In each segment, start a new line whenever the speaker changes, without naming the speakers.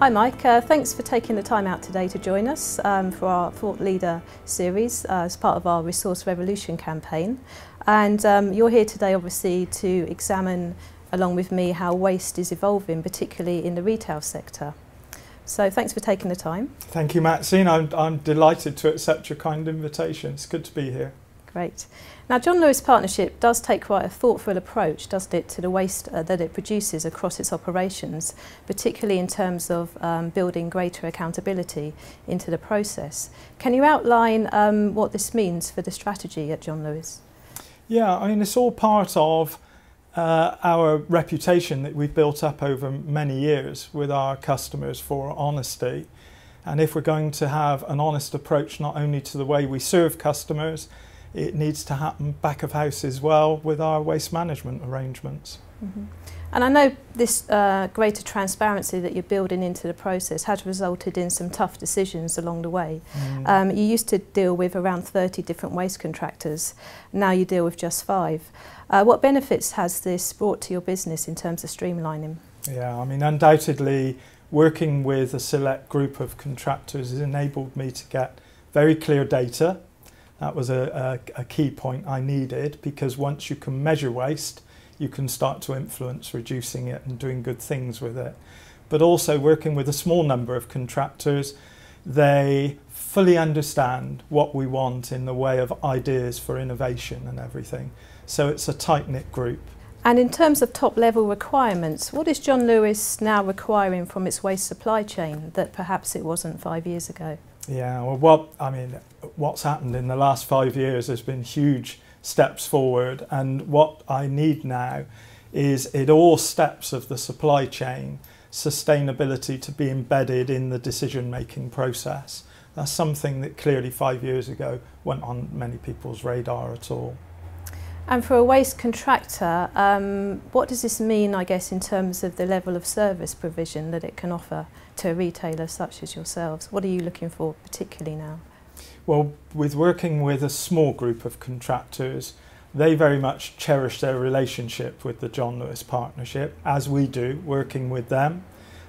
Hi Mike, thanks for taking the time out today to join us for our Thought Leader series as part of our Resource Revolution campaign. And you're here today obviously to examine along with me how waste is evolving, particularly in the retail sector. So thanks for taking the time.
Thank you, Maxine. I'm delighted to accept your kind invitation. It's good to be here.
Great. Now, John Lewis Partnership does take quite a thoughtful approach, doesn't it, to the waste that it produces across its operations, particularly in terms of building greater accountability into the process. Can you outline what this means for the strategy at John Lewis?
Yeah, I mean, it's all part of our reputation that we've built up over many years with our customers for honesty. And if we're going to have an honest approach not only to the way we serve customers, it needs to happen back of house as well with our waste management arrangements.
Mm-hmm. And I know this greater transparency that you're building into the process has resulted in some tough decisions along the way. You used to deal with around 30 different waste contractors, now you deal with just 5. What benefits has this brought to your business in terms of streamlining? Yeah,
I mean, undoubtedly working with a select group of contractors has enabled me to get very clear data. That was a key point I needed, because once you can measure waste, you can start to influence reducing it and doing good things with it. But also working with a small number of contractors, they fully understand what we want in the way of ideas for innovation and everything. So it's a tight-knit group. And in terms of top-level requirements, what is John Lewis now requiring from its waste supply chain that perhaps it wasn't 5 years ago? Yeah, well, what's happened in the last 5 years has been huge steps forward, and what I need now is at all steps of the supply chain, sustainability to be embedded in the decision-making process. That's something that clearly 5 years ago wasn't on many people's radar at all. And for a waste contractor, what does this mean, I guess, in terms of the level of service provision that it can offer to a retailer such as yourselves? What are you looking for particularly now? Well, with working with a small group of contractors, they very much cherish their relationship with the John Lewis Partnership, as we do, working with them.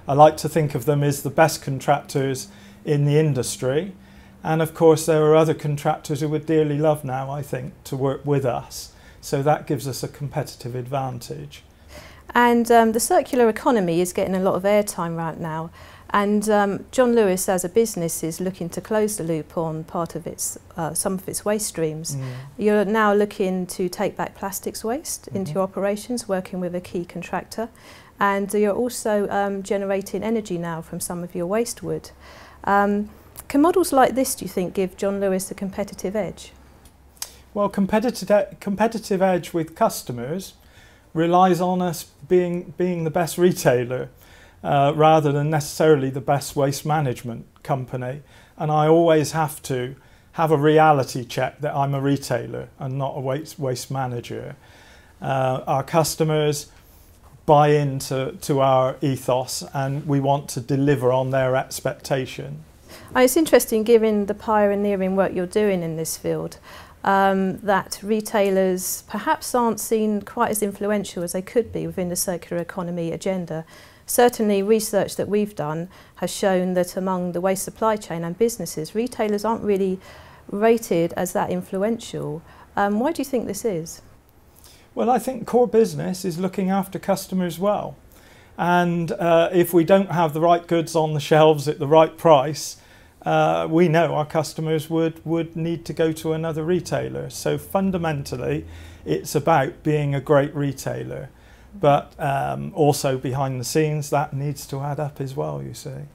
I like to think of them as the best contractors in the industry. And of course, there are other contractors who would dearly love now, I think, to work with us. So that gives us a competitive advantage. And the circular economy is getting a lot of airtime right now. And John Lewis, as a business, is looking to close the loop on part of its, some of its waste streams. You're now looking to take back plastics waste into your operations, working with a key contractor. And you're also generating energy now from some of your waste wood. Can models like this, do you think, give John Lewis a competitive edge? Well, competitive edge with customers relies on us being the best retailer rather than necessarily the best waste management company. And I always have to have a reality check that I'm a retailer and not a waste manager. Our customers buy into our ethos, and we want to deliver on their expectation. It's interesting, given the pioneering work you're doing in this field, that retailers perhaps aren't seen quite as influential as they could be within the circular economy agenda. Certainly research that we've done has shown that among the waste supply chain and businesses, retailers aren't really rated as that influential. Why do you think this is? Well, I think core business is looking after customers well. And if we don't have the right goods on the shelves at the right price, we know our customers would need to go to another retailer. So fundamentally, it's about being a great retailer. But also behind the scenes, that needs to add up as well, you see.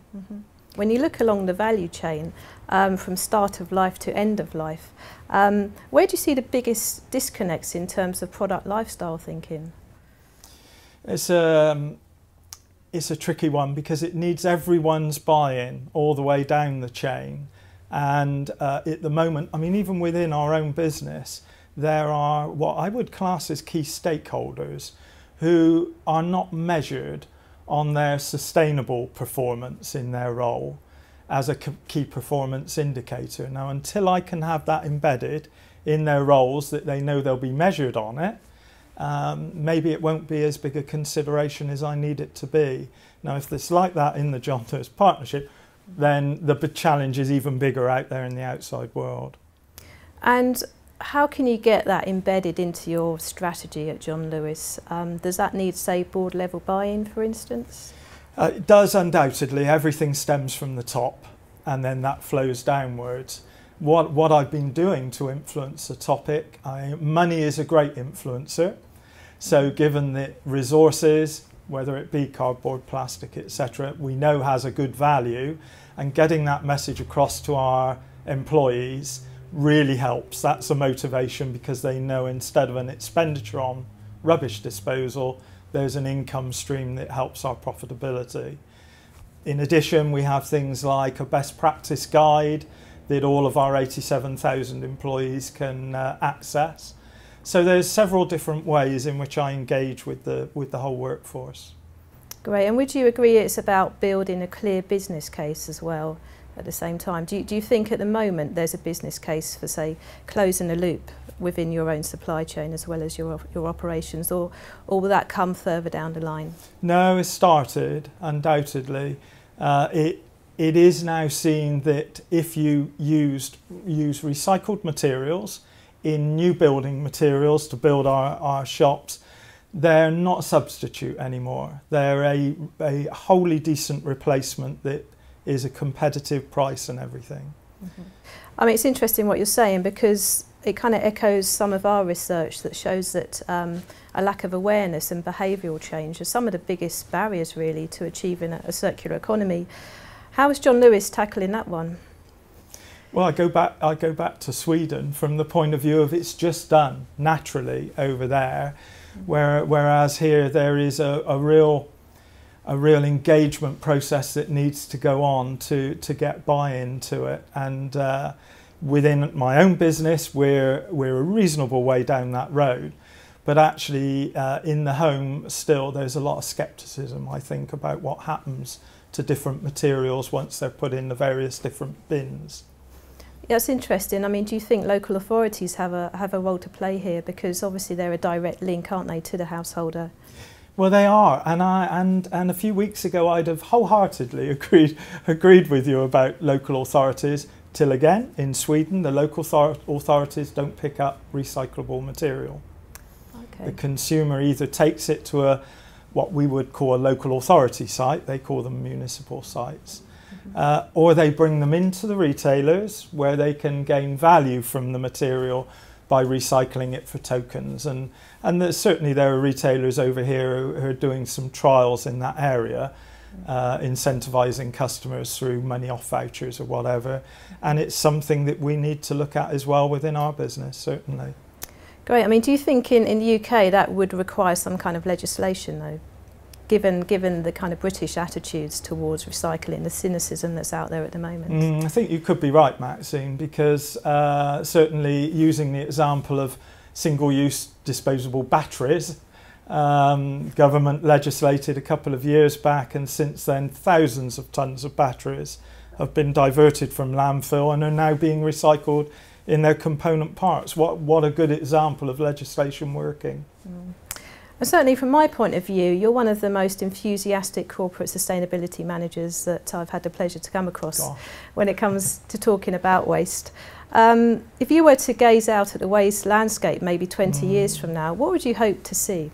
When you look along the value chain, from start of life to end of life, where do you see the biggest disconnects in terms of product lifestyle thinking? It's a tricky one, because it needs everyone's buy-in all the way down the chain. And at the moment, I mean, even within our own business, there are what I would class as key stakeholders who are not measured on their sustainable performance in their role as a key performance indicator. Now, until I can have that embedded in their roles, that they know they'll be measured on it, maybe it won't be as big a consideration as I need it to be. Now, if it's like that in the John Lewis Partnership, then the challenge is even bigger out there in the outside world.
And how can you get that embedded into your strategy at John Lewis? Does that need, say, board level buy-in, for instance?
It does, undoubtedly. Everything stems from the top and then that flows downwards. What I've been doing to influence the topic, money is a great influencer. So given the resources, whether it be cardboard, plastic, etc., we know has a good value, and getting that message across to our employees really helps. That's a motivation, because they know instead of an expenditure on rubbish disposal, there's an income stream that helps our profitability. In addition, we have things like a best practice guide that all of our 87,000 employees can access. So there's several different ways in which I engage with the whole workforce.
Great. And would you agree it's about building a clear business case as well at the same time? Do you think at the moment there's a business case for, say, closing a loop within your own supply chain as well as your operations, or will that come further down the line? No,
it's started, undoubtedly. It is now seen that if you use recycled materials in new building materials to build our shops, they're not a substitute anymore. They're a wholly decent replacement that is a competitive price and everything.
Mm-hmm. I mean, it's interesting what you're saying, because it kind of echoes some of our research that shows that a lack of awareness and behavioural change are some of the biggest barriers really to achieving a circular economy. How is John Lewis tackling that one?
Well, I go back to Sweden from the point of view of it's just done naturally over there, whereas here there is a real engagement process that needs to go on to get buy-in to it. And within my own business, we're a reasonable way down that road. But actually, in the home, still, there's a lot of scepticism, I think, about what happens to different materials once they're put in the various different bins.
Yeah, it's interesting. I mean, do you think local authorities have a role to play here? Because obviously they're a direct link, aren't they, to the householder? Well,
they are, and a few weeks ago I'd have wholeheartedly agreed with you about local authorities. Till again, in Sweden, the local authorities don't pick up recyclable material. Okay. The consumer either takes it to what we would call a local authority site, they call them municipal sites, or they bring them into the retailers where they can gain value from the material by recycling it for tokens. And certainly there are retailers over here who are doing some trials in that area, incentivising customers through money off vouchers or whatever. And it's something that we need to look at as well within our business, certainly.
Great. I mean, do you think in the UK that would require some kind of legislation, though, given the kind of British attitudes towards recycling, the cynicism that's out there at the moment?
I think you could be right, Maxine, because certainly using the example of single-use disposable batteries, government legislated a couple of years back, and since then thousands of tonnes of batteries have been diverted from landfill and are now being recycled in their component parts. What a good example of legislation working.
And certainly from my point of view, you're one of the most enthusiastic corporate sustainability managers that I've had the pleasure to come across when it comes to talking about waste. If you were to gaze out at the waste landscape maybe 20 years from now, what would you hope to see?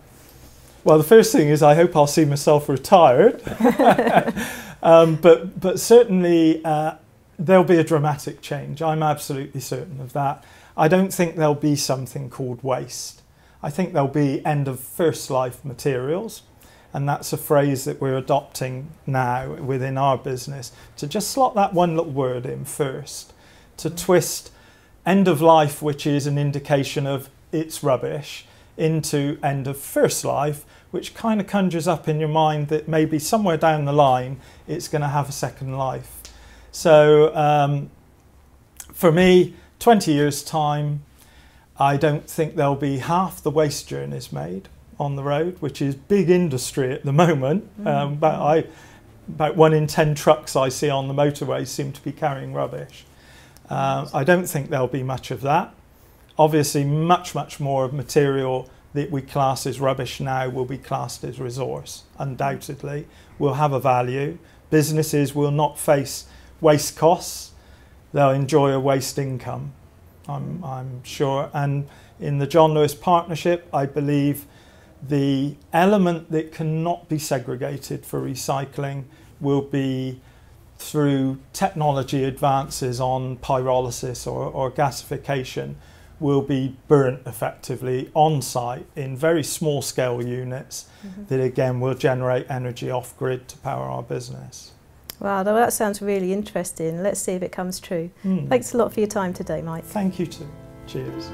Well, the first thing is I hope I'll see myself retired. But certainly there'll be a dramatic change. I'm absolutely certain of that. I don't think there'll be something called waste. I think there'll be end of first life materials, and that's a phrase that we're adopting now within our business, to just slot that one little word in first, to twist end of life, which is an indication of it's rubbish, into end of first life, which kind of conjures up in your mind that maybe somewhere down the line it's going to have a second life. So for me, 20 years time, I don't think there'll be half the waste journeys made on the road, which is big industry at the moment. About 1 in 10 trucks I see on the motorways seem to be carrying rubbish. I don't think there'll be much of that. Obviously much more material that we class as rubbish now will be classed as resource, undoubtedly, will have a value. Businesses will not face waste costs, they'll enjoy a waste income, I'm sure. And in the John Lewis Partnership, I believe the element that cannot be segregated for recycling will be through technology advances on pyrolysis or gasification, will be burnt effectively on site in very small scale units that again will generate energy off grid to power our business.
Wow, that sounds really interesting. Let's see if it comes true. Thanks a lot for your time today, Mike.
Thank you too. Cheers.